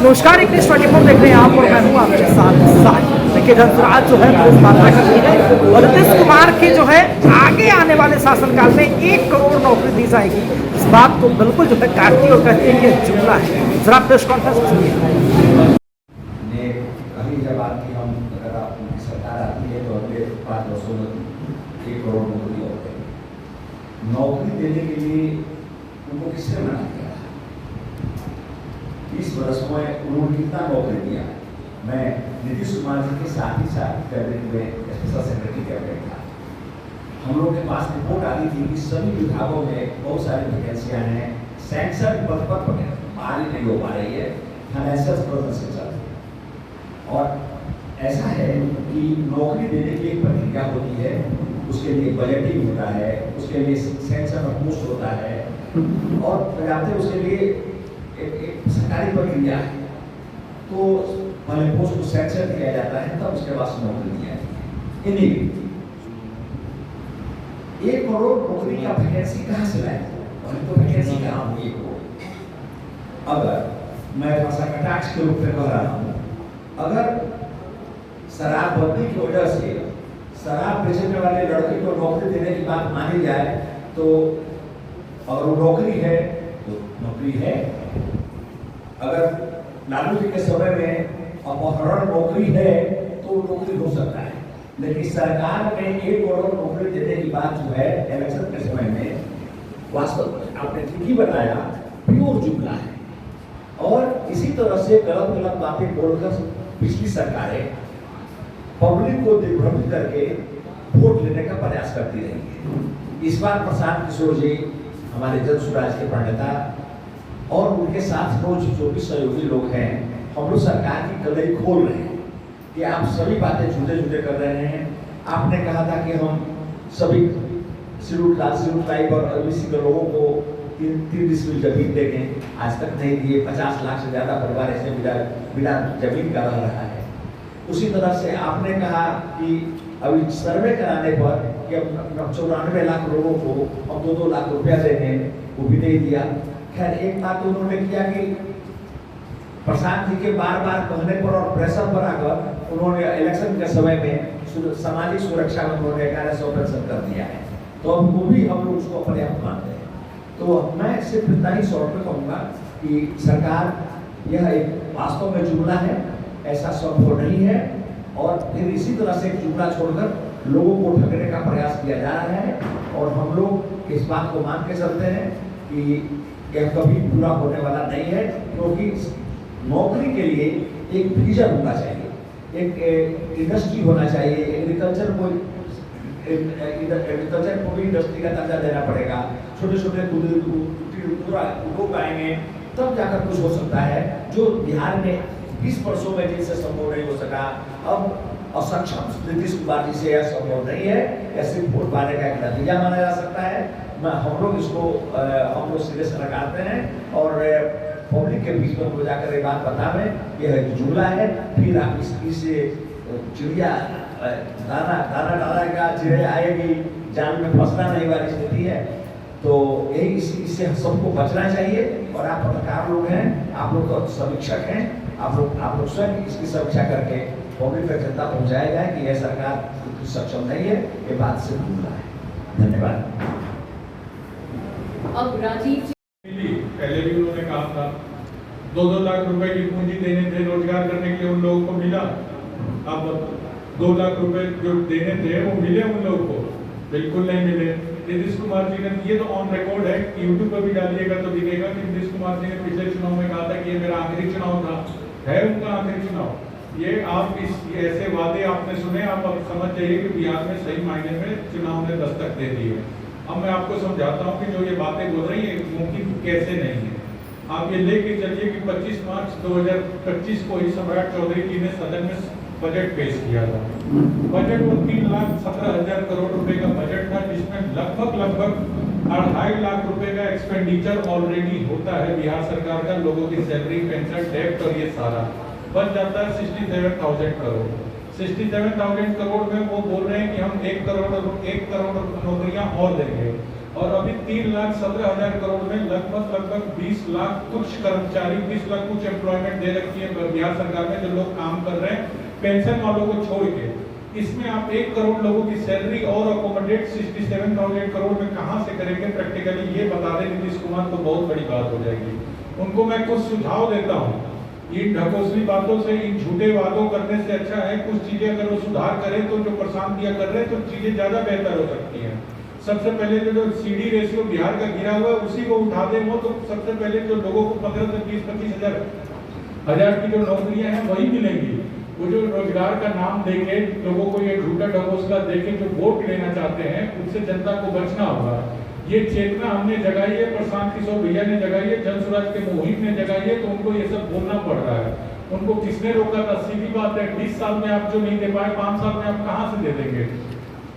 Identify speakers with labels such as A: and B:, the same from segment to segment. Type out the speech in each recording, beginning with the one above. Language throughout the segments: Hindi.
A: नमस्कार, इंग्लिश 24 देख रहे हैं आप और मैं हूँ आपके साथ साहिल। देखिए जनसुराज जो है पुलिस मात्रा की है और नीतीश कुमार के जो है आगे आने वाले शासनकाल में 1 करोड़ नौकरी दी जाएगी। इस बात को बिल्कुल जो है काटती और कहती है कि जुमला है। जरा प्रेस कॉन्फ्रेंस सुनिए।
B: ने कही जब बात की हम अगर आप उनकी सरकार आती है तो अगले 5 वर्षों में 1 करोड़ नौकरी हो गई। नौकरी देने के लिए उनको किसने मना किया? 20 वर्ष में उन्होंने कितना नौकरी दिया? मैं नीतीश कुमार जी के साथ ही साथ कैबिनेट में स्पेशल सेक्रेटरी कैबिनेट था। हम लोग के पास रिपोर्ट आती थी कि सभी विभागों में बहुत सारी वैकेंसियां हैं, सैंक्शन पद पर बहाली नहीं हो पा रही है, फाइनेंशियल प्रॉब्लम से चल रही है। और ऐसा है कि नौकरी देने की एक प्रक्रिया होती है, उसके लिए बजटिंग होता है, उसके लिए सैंक्शन ऑफ पोस्ट होता है और पर्याप्त उसके लिए एक सरकारी प्रक्रिया है। तो पहले पोस्ट को सैंक्शन किया जाता है, तब उसके बाद नौकरी दी जाती है। 1 करोड़ नौकरी का वैकेंसी कहाँ से लाए? पहले तो वैकेंसी कहाँ हुई हो? अगर मैं भाषा कटाक्ष के रूप में कह रहा हूँ, अगर शराबबंदी की वजह से शराब बेचने वाले लड़के को नौकरी देने की बात मानी जाए तो अगर वो नौकरी है तो नौकरी है। अगर लालू जी के समय में अपहरण नौकरी है तो नौकरी हो सकता है, लेकिन सरकार ने 1 करोड़ नौकरी देने की बात जो है इलेक्शन के समय में वास्तव में आपने ठीक ही बताया, प्योर जुमला है। और इसी तरह से गलत गलत बातें बोलकर पिछली सरकारें पब्लिक को दिग्भ्रमित करके वोट लेने का प्रयास करती रही है। इस बार प्रशांत किशोर जी हमारे जनसुराज के प्रणेता और उनके साथ रोज जो भी सहयोगी लोग हैं, हम लोग सरकार की कलई खोल रहे हैं कि आप सभी बातें झूठे झूठे कर रहे हैं। आपने कहा था कि हम सभी शेड्यूल ट्राइब और ओबीसी के लोगों को 3 डिसमिल जमीन देंगे, आज तक नहीं दिए। 50 लाख से ज्यादा परिवार ऐसे बिना जमीन का रह रहा है। उसी तरह से आपने कहा कि अभी सर्वे कराने पर कि 94 लाख लोगों को हम 2-2 लाख रुपया देंगे, वो भी नहीं दिया। खैर, एक बात तो उन्होंने किया कि प्रशांत जी के बार बार कहने पर और प्रेशर पर आकर उन्होंने इलेक्शन के समय में सामाजिक सुरक्षा में उन्होंने 1100% कर दिया है, तो अब वो भी हम लोग उसको पर्याप्त मानते हैं। तो मैं सिर्फ इतना ही शॉर्ट में कहूँगा कि सरकार यह एक वास्तव में जुमला है, ऐसा संभव नहीं है। और फिर इसी तरह से जुमला छोड़कर लोगों को ठगने का प्रयास किया जा रहा है और हम लोग इस बात को मान के चलते हैं कि यह कभी पूरा होने वाला नहीं है, क्योंकि नौकरी के लिए एक विजन होना चाहिए, एक इंडस्ट्री होना चाहिए। एग्रीकल्चर को भी इंडस्ट्री का दर्जा देना पड़ेगा। छोटे छोटे उद्योग आएंगे तब जाकर कुछ हो सकता है, जो बिहार में 20 वर्षों में जिनसे संभव नहीं हो सका। अब असक्षम नीतीश कुमार जी से यह संभव नहीं है, ऐसे वोट पाने का एक नतीजा माना जा सकता है। हम लोग इसको हम लोग सिरे से लगाते हैं और पब्लिक के बीच में हो जाकर एक बात बतावें, यह जुमला है। फिर आप इस चिड़िया दाना डालेगा, चिड़िया आएगी, जाल में फंसना नहीं वाली स्थिति है। तो यही इससे सबको बचना चाहिए। और आप पत्रकार लोग हैं, आप लोग तो समीक्षक हैं, आप लोग स्वयं इसकी समीक्षा करके पब्लिक तक जनता पहुंचाया जाए कि यह सरकार सक्षम नहीं है, ये बात से जुमला है। धन्यवाद।
C: अब राजीव
D: पहले भी उन्होंने कहा था 2-2 लाख रुपए की पूंजी देने थे रोजगार करने के लिए, उन लोगों को मिला? अब 2 लाख रुपए जो देने थे वो मिले उन लोगों को? बिल्कुल नहीं मिले। नीतीश कुमार जी ने, ये तो ऑन रिकॉर्ड है, यूट्यूब पर भी डालिएगा तो दिखेगा कि नीतीश कुमार जी ने पिछले चुनाव में कहा था कि ये मेरा आखिरी चुनाव था। है उनका आखिरी चुनाव। ये आप ऐसे वादे आपने सुने, आप अब समझ जाइए कि बिहार में सही मायने में चुनाव ने दस्तक दे दी है। अब मैं आपको समझाता हूँ कि जो ये बातें बोल रही है मुमकिन कैसे नहीं है। आप ये लेके चलिए कि 25 मार्च 2025 को ही सम्राट चौधरी जी ने सदन में बजट पेश किया था। बजट वो 3,17,000 करोड़ रुपए का बजट था, जिसमें लगभग 2.5 लाख रुपए का एक्सपेंडिचर ऑलरेडी होता है बिहार सरकार का, लोगों की सैलरी, पेंशन, टैक्स और ये सारा बच जाता है 67,000 करोड़। 67,000 करोड़ में वो बोल रहे हैं कि हम 1 करोड़ नौकरियां और देंगे। और अभी 3,17,000 करोड़ में लगभग 20 लाख कुछ कर्मचारी, 20 लाख कुछ एम्प्लॉयमेंट दे रखी है बिहार सरकार में, जो लोग काम कर रहे हैं पेंशन वालों को छोड़ के। इसमें आप 1 करोड़ लोगों की सैलरी और अकोमोडेट 67,000 करोड़ में कहां से करेंगे? प्रैक्टिकली ये बता दें नीतीश कुमार तो बहुत बड़ी बात हो जाएगी। उनको मैं कुछ सुझाव देता हूँ, इन ढकोसली बातों से, इन झूठे वादों करने से अच्छा है कुछ चीजें अगर वो सुधार करें तो जो प्रशांत दिया कर रहे हैं तो चीजें ज्यादा बेहतर हो सकती हैं। सबसे पहले जो CD रेशियो बिहार का गिरा हुआ है उसी को उठा दें वो, तो सबसे पहले जो लोगों को 15 से 20-25 हजार की जो नौकरियां हैं वही मिलेंगी। वो जो रोजगार का नाम देके लोगों को ये झूठा ढकोसला देके जो वोट लेना चाहते हैं उससे जनता को बचना होगा। ये चेतना हमने जगाई है, प्रशांत किशोर भैया ने जगाई है, जन स्वराज के मुहिम ने जगाई है, तो उनको ये सब बोलना पड़ रहा है। उनको किसने रोका था? सीधी बात है, 20 साल में आप जो नहीं दे पाए 5 साल में आप कहां से दे देंगे?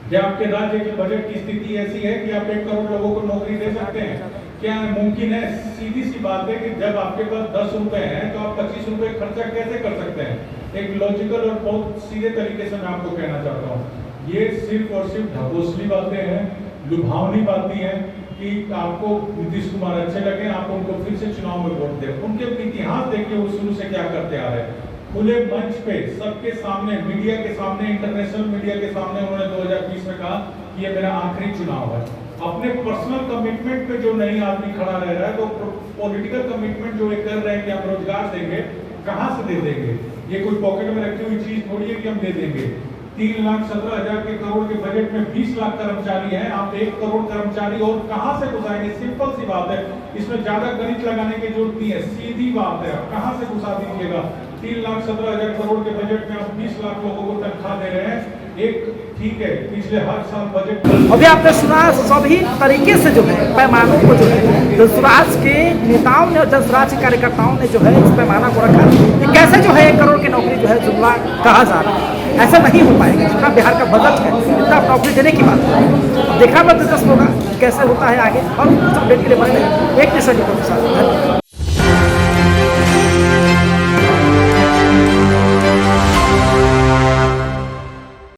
D: क्या आपके राज्य के बजट की स्थिति ऐसी है कि आप 1 करोड़ लोगों को नौकरी दे सकते हैं? क्या मुमकिन है? सीधी सी बात है कि जब आपके पास 10 रुपए हैं तो आप 25 रुपए खर्चा कैसे कर सकते हैं? एक लॉजिकल और बहुत सीधे तरीके से मैं आपको कहना चाहता हूँ, ये सिर्फ और सिर्फ ढकोसली बातें हैं, लुभावनी बातें हैं कि आपको नीतीश कुमार अच्छे लगे, आप उनको फिर से चुनाव में वोट दें। उनके इतिहास देखिए वो शुरू से क्या करते आ रहे हैं। खुले मंच पे सबके सामने, मीडिया के सामने, इंटरनेशनल मीडिया के सामने उन्होंने 2020 में कहा कि ये मेरा आखिरी चुनाव है। अपने पर्सनल कमिटमेंट पे जो नई आदमी खड़ा रह रहा है, तो पॉलिटिकल कमिटमेंट जो ये कर रहे हैं कि हम रोजगार देंगे, कहां से दे देंगे? ये कोई पॉकेट में रखी हुई चीज थोड़ी है कि हम दे देंगे। 3,17,000 के करोड़ के बजट में 20 लाख कर्मचारी हैं, आप 1 करोड़ कर्मचारी और कहां से घुसाएंगे? सिंपल सी बात है, इसमें ज्यादा गणित लगाने की जरूरत नहीं है, सीधी बात है, आप कहां से घुसा दीजिएगा? 3,17,000 करोड़ के बजट में आप 20 लाख लोगों को तनख्वाह दे रहे हैं। एक ठीक है, पिछले हर साल बजट
A: अभी आपने सुना सभी तरीके से जो है पैमानों को जो है जनसुराज के नेताओं ने और जनसुराज के कार्यकर्ताओं ने जो है इस पैमाना को रखा कि कैसे जो है 1 करोड़ की नौकरी जो है जुमला कहा जा रहा है। ऐसा नहीं हो पाएगा, जितना बिहार का बजट है इतना नौकरी देने की बात है। देखा मैं दिलचस्प होगा कैसे होता है आगे, और कुछ अपडेट के लिए बने एक निश्चित के साथ।